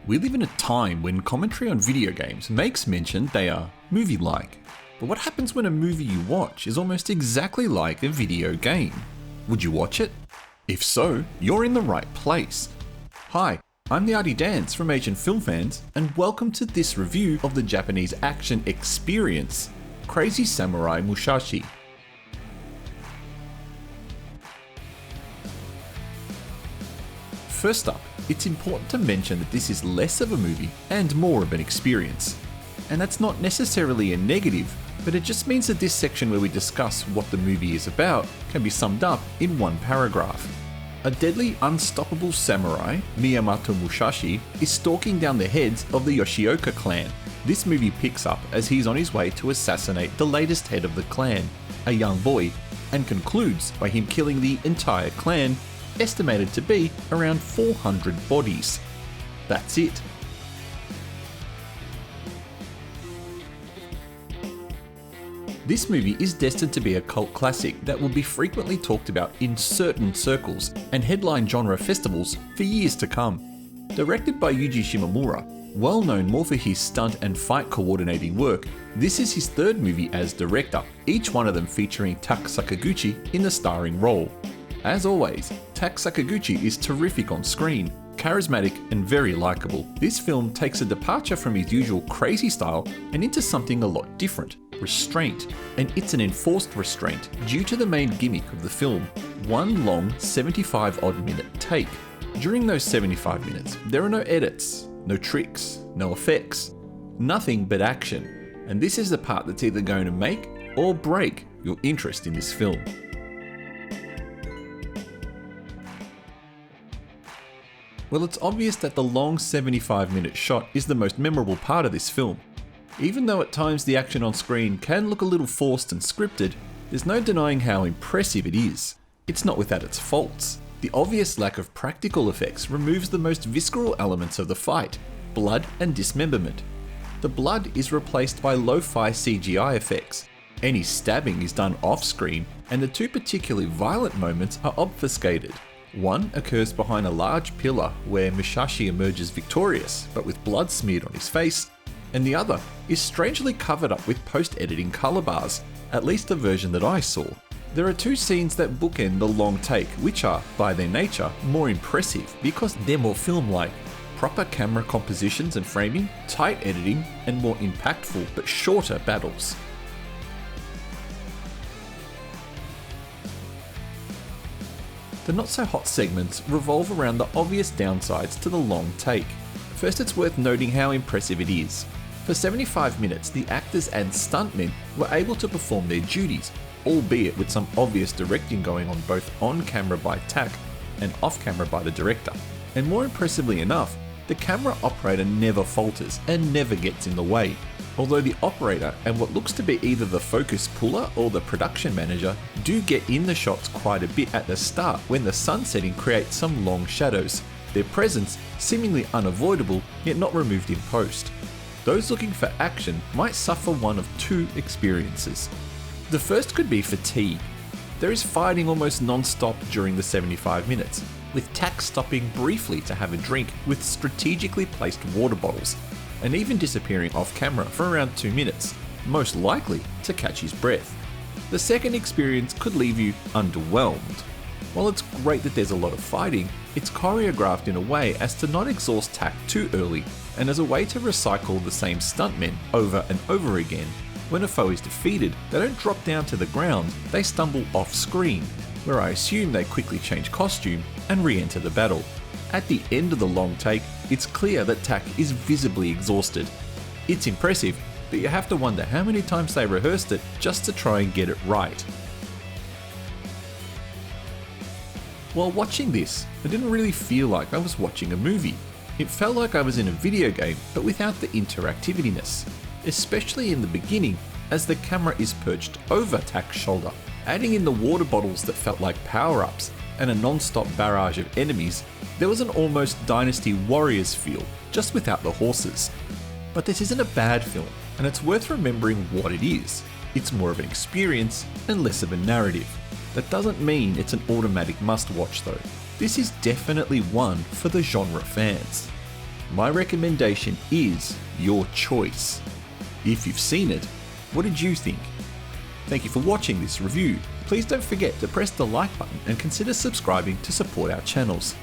We live in a time when commentary on video games makes mention they are movie-like. But what happens when a movie you watch is almost exactly like a video game? Would you watch it? If so, you're in the right place. Hi, I'm the Artie Dance from Asian Film Fans, and welcome to this review of the Japanese action experience, Crazy Samurai Musashi. First up, it's important to mention that this is less of a movie and more of an experience. And that's not necessarily a negative, but it just means that this section where we discuss what the movie is about can be summed up in one paragraph. A deadly, unstoppable samurai, Miyamoto Musashi, is stalking down the heads of the Yoshioka clan. This movie picks up as he's on his way to assassinate the latest head of the clan, a young boy, and concludes by him killing the entire clan, estimated to be around 400 bodies. That's it. This movie is destined to be a cult classic that will be frequently talked about in certain circles and headline genre festivals for years to come. Directed by Yuji Shimomura, well known more for his stunt and fight coordinating work, this is his third movie as director, each one of them featuring Sakaguchi in the starring role. As always, Sakaguchi is terrific on screen, charismatic and very likeable. This film takes a departure from his usual crazy style and into something a lot different, restraint, and it's an enforced restraint due to the main gimmick of the film, one long 75-odd minute take. During those 75 minutes, there are no edits, no tricks, no effects, nothing but action, and this is the part that's either going to make or break your interest in this film. Well, it's obvious that the long 75-minute shot is the most memorable part of this film. Even though at times the action on screen can look a little forced and scripted, there's no denying how impressive it is. It's not without its faults. The obvious lack of practical effects removes the most visceral elements of the fight, blood and dismemberment. The blood is replaced by lo-fi CGI effects. Any stabbing is done off-screen, and the two particularly violent moments are obfuscated. One occurs behind a large pillar where Musashi emerges victorious, but with blood smeared on his face, and the other is strangely covered up with post-editing colour bars, at least the version that I saw. There are two scenes that bookend the long take, which are, by their nature, more impressive because they're more film-like. Proper camera compositions and framing, tight editing, and more impactful but shorter battles. The not-so-hot segments revolve around the obvious downsides to the long take. First, it's worth noting how impressive it is. For 75 minutes, the actors and stuntmen were able to perform their duties, albeit with some obvious directing going on both on-camera by Tak and off-camera by the director. And more impressively enough, the camera operator never falters and never gets in the way. Although the operator and what looks to be either the focus puller or the production manager do get in the shots quite a bit at the start when the sun setting creates some long shadows, their presence seemingly unavoidable yet not removed in post. Those looking for action might suffer one of two experiences. The first could be fatigue. There is fighting almost non-stop during the 75 minutes, with Tak stopping briefly to have a drink with strategically placed water bottles, and even disappearing off camera for around 2 minutes, most likely to catch his breath. The second experience could leave you underwhelmed. While it's great that there's a lot of fighting, it's choreographed in a way as to not exhaust Tak too early, and as a way to recycle the same stuntmen over and over again. When a foe is defeated, they don't drop down to the ground, they stumble off screen, where I assume they quickly change costume and re-enter the battle. At the end of the long take, it's clear that Tak is visibly exhausted. It's impressive, but you have to wonder how many times they rehearsed it just to try and get it right. While watching this, I didn't really feel like I was watching a movie. It felt like I was in a video game, but without the interactiviness, especially in the beginning, as the camera is perched over Tak's shoulder, adding in the water bottles that felt like power-ups and a non-stop barrage of enemies. There was an almost Dynasty Warriors feel, just without the horses. But this isn't a bad film, and it's worth remembering what it is. It's more of an experience and less of a narrative. That doesn't mean it's an automatic must-watch though. This is definitely one for the genre fans. my recommendation is your choice. If you've seen it, what did you think? Thank you for watching this review. Please don't forget to press the like button and consider subscribing to support our channels.